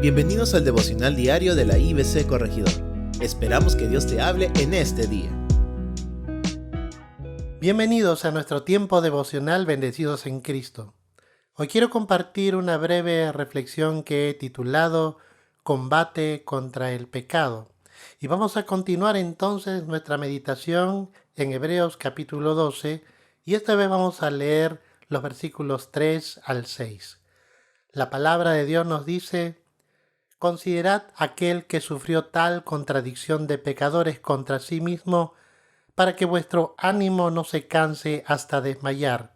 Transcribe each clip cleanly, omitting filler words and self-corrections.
Bienvenidos al devocional diario de la IBC Corregidor. Esperamos que Dios te hable en este día. Bienvenidos a nuestro tiempo devocional Bendecidos en Cristo. Hoy quiero compartir una breve reflexión que he titulado Combate contra el pecado. Y vamos a continuar entonces nuestra meditación en Hebreos capítulo 12 y esta vez vamos a leer los versículos 3 al 6. La palabra de Dios nos dice: Considerad aquel que sufrió tal contradicción de pecadores contra sí mismo, para que vuestro ánimo no se canse hasta desmayar,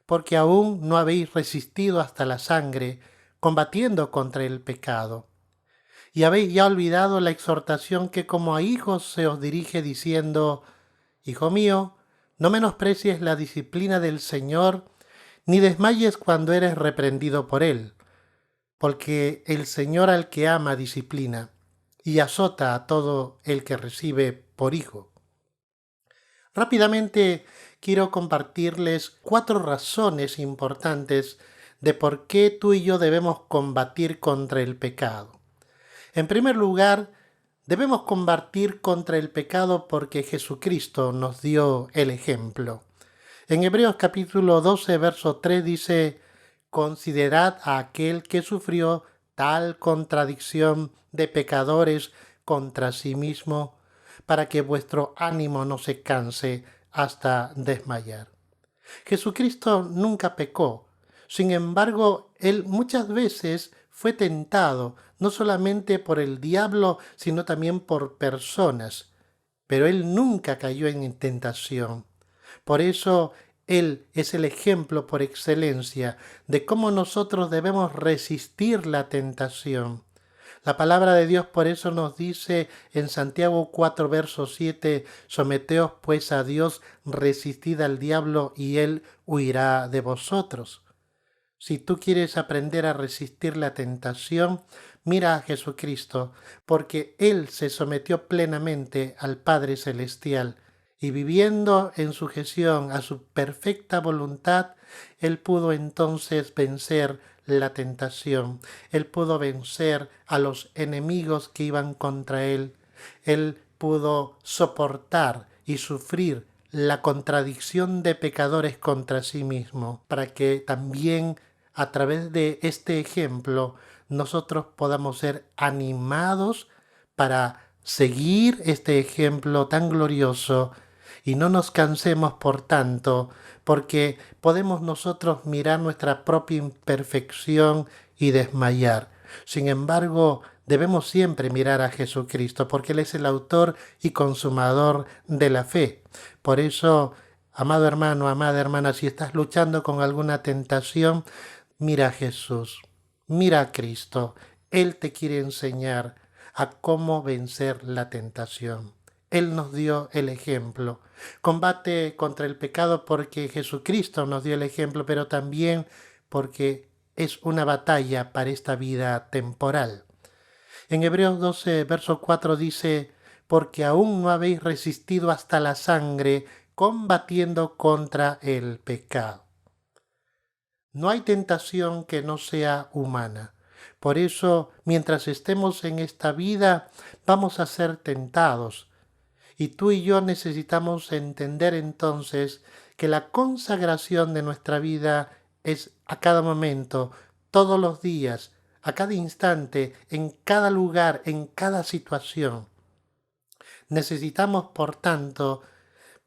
porque aún no habéis resistido hasta la sangre, combatiendo contra el pecado. Y habéis ya olvidado la exhortación que como a hijos se os dirige diciendo: Hijo mío, no menosprecies la disciplina del Señor, ni desmayes cuando eres reprendido por Él, porque el Señor al que ama disciplina, y azota a todo el que recibe por hijo. Rápidamente quiero compartirles 4 razones importantes de por qué tú y yo debemos combatir contra el pecado. En primer lugar, debemos combatir contra el pecado porque Jesucristo nos dio el ejemplo. En Hebreos capítulo 12, verso 3 dice: Considerad a aquel que sufrió tal contradicción de pecadores contra sí mismo, para que vuestro ánimo no se canse hasta desmayar. Jesucristo nunca pecó. Sin embargo, Él muchas veces fue tentado, no solamente por el diablo, sino también por personas. Pero Él nunca cayó en tentación. Por eso, Él es el ejemplo por excelencia de cómo nosotros debemos resistir la tentación. La palabra de Dios por eso nos dice en Santiago 4, verso 7, someteos pues a Dios, resistid al diablo y él huirá de vosotros. Si tú quieres aprender a resistir la tentación, mira a Jesucristo, porque Él se sometió plenamente al Padre Celestial y viviendo en sujeción a su perfecta voluntad, Él pudo entonces vencer la tentación. Él pudo vencer a los enemigos que iban contra Él. Él pudo soportar y sufrir la contradicción de pecadores contra sí mismo, para que también a través de este ejemplo nosotros podamos ser animados para seguir este ejemplo tan glorioso y no nos cansemos por tanto, porque podemos nosotros mirar nuestra propia imperfección y desmayar. Sin embargo, debemos siempre mirar a Jesucristo, porque Él es el autor y consumador de la fe. Por eso, amado hermano, amada hermana, si estás luchando con alguna tentación, mira a Jesús, mira a Cristo. Él te quiere enseñar a cómo vencer la tentación. Él nos dio el ejemplo. Combate contra el pecado porque Jesucristo nos dio el ejemplo, pero también porque es una batalla para esta vida temporal. En Hebreos 12, verso 4 dice: porque aún no habéis resistido hasta la sangre, combatiendo contra el pecado. No hay tentación que no sea humana. Por eso, mientras estemos en esta vida, vamos a ser tentados. Y tú y yo necesitamos entender entonces que la consagración de nuestra vida es a cada momento, todos los días, a cada instante, en cada lugar, en cada situación. Necesitamos, por tanto,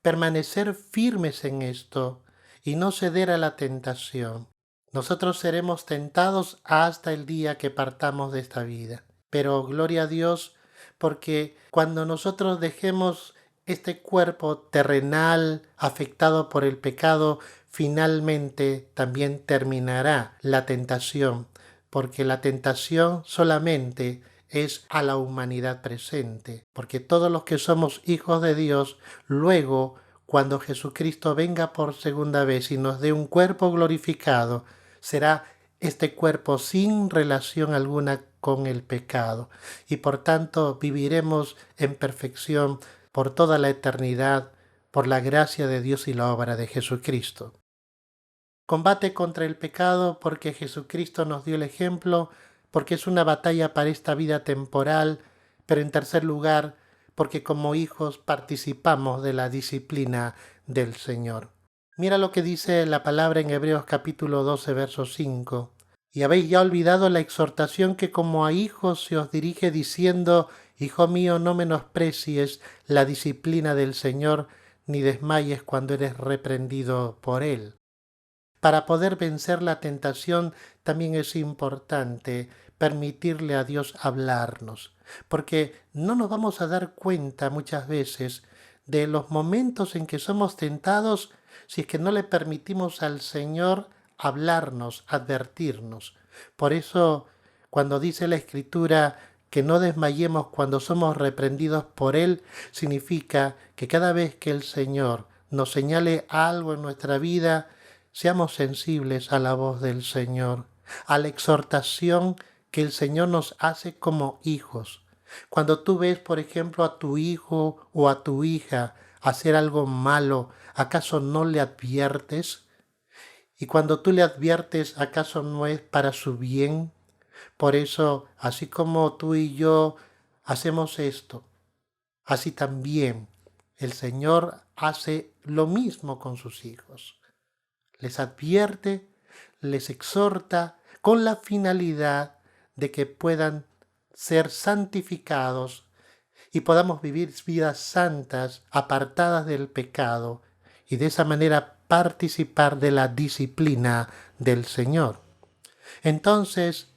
permanecer firmes en esto y no ceder a la tentación. Nosotros seremos tentados hasta el día que partamos de esta vida. Pero gloria a Dios, porque cuando nosotros dejemos este cuerpo terrenal afectado por el pecado, finalmente también terminará la tentación, porque la tentación solamente es a la humanidad presente, porque todos los que somos hijos de Dios, luego, cuando Jesucristo venga por segunda vez y nos dé un cuerpo glorificado, será este cuerpo sin relación alguna con el pecado, y por tanto viviremos en perfección por toda la eternidad, por la gracia de Dios y la obra de Jesucristo. Combate contra el pecado porque Jesucristo nos dio el ejemplo, porque es una batalla para esta vida temporal, pero en tercer lugar, porque como hijos participamos de la disciplina del Señor. Mira lo que dice la palabra en Hebreos capítulo 12, verso 5. Y habéis ya olvidado la exhortación que como a hijos se os dirige diciendo: Hijo mío, no menosprecies la disciplina del Señor, ni desmayes cuando eres reprendido por Él. Para poder vencer la tentación también es importante permitirle a Dios hablarnos, porque no nos vamos a dar cuenta muchas veces de los momentos en que somos tentados si es que no le permitimos al Señor hablarnos, advertirnos. Por eso, cuando dice la Escritura que no desmayemos cuando somos reprendidos por Él, significa que cada vez que el Señor nos señale algo en nuestra vida, seamos sensibles a la voz del Señor, a la exhortación que el Señor nos hace como hijos. Cuando tú ves, por ejemplo, a tu hijo o a tu hija hacer algo malo, ¿acaso no le adviertes? Y cuando tú le adviertes, ¿acaso no es para su bien? Por eso, así como tú y yo hacemos esto, así también el Señor hace lo mismo con sus hijos. Les advierte, les exhorta con la finalidad de que puedan ser santificados y podamos vivir vidas santas, apartadas del pecado, y de esa manera participar de la disciplina del Señor. Entonces,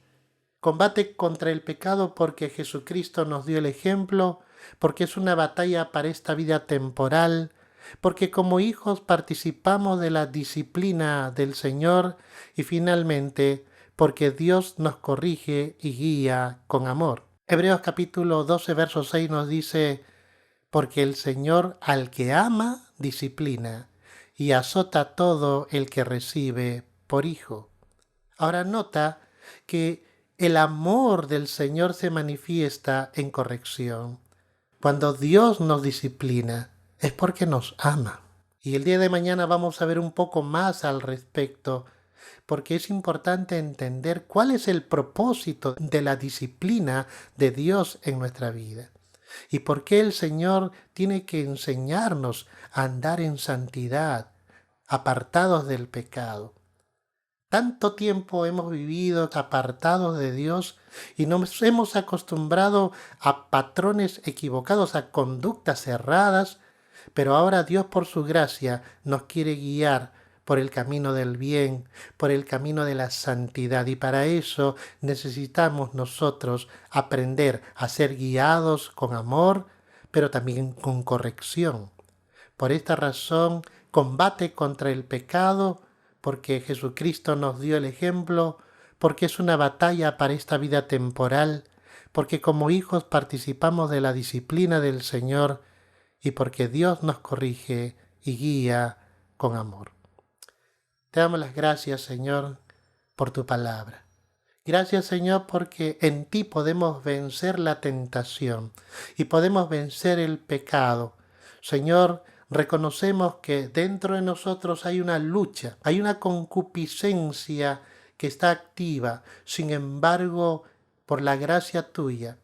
combate contra el pecado porque Jesucristo nos dio el ejemplo, porque es una batalla para esta vida temporal, porque como hijos participamos de la disciplina del Señor y finalmente porque Dios nos corrige y guía con amor. Hebreos capítulo 12, verso 6 nos dice: porque el Señor al que ama disciplina y azota a todo el que recibe por hijo. Ahora nota que el amor del Señor se manifiesta en corrección. Cuando Dios nos disciplina, es porque nos ama. Y el día de mañana vamos a ver un poco más al respecto, porque es importante entender cuál es el propósito de la disciplina de Dios en nuestra vida. Y por qué el Señor tiene que enseñarnos a andar en santidad, apartados del pecado. Tanto tiempo hemos vivido apartados de Dios y nos hemos acostumbrado a patrones equivocados, a conductas erradas, pero ahora Dios por su gracia nos quiere guiar por el camino del bien, por el camino de la santidad, y para eso necesitamos nosotros aprender a ser guiados con amor, pero también con corrección. Por esta razón, combate contra el pecado, porque Jesucristo nos dio el ejemplo, porque es una batalla para esta vida temporal, porque como hijos participamos de la disciplina del Señor y porque Dios nos corrige y guía con amor. Te damos las gracias, Señor, por tu palabra. Gracias, Señor, porque en ti podemos vencer la tentación y podemos vencer el pecado. Señor, reconocemos que dentro de nosotros hay una lucha, hay una concupiscencia que está activa. Sin embargo, por la gracia tuya,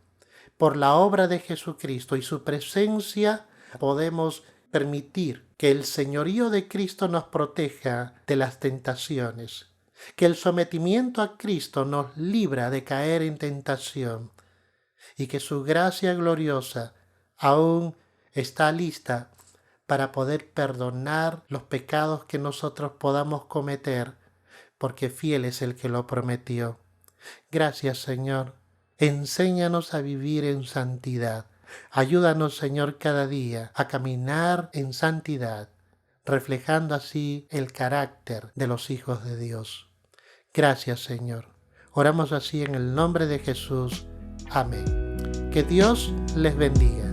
por la obra de Jesucristo y su presencia, podemos permitir que el señorío de Cristo nos proteja de las tentaciones, que el sometimiento a Cristo nos libra de caer en tentación y que su gracia gloriosa aún está lista para poder perdonar los pecados que nosotros podamos cometer, porque fiel es el que lo prometió. Gracias, Señor. Enséñanos a vivir en santidad. Ayúdanos, Señor, cada día a caminar en santidad, reflejando así el carácter de los hijos de Dios. Gracias, Señor. Oramos así en el nombre de Jesús. Amén. Que Dios les bendiga.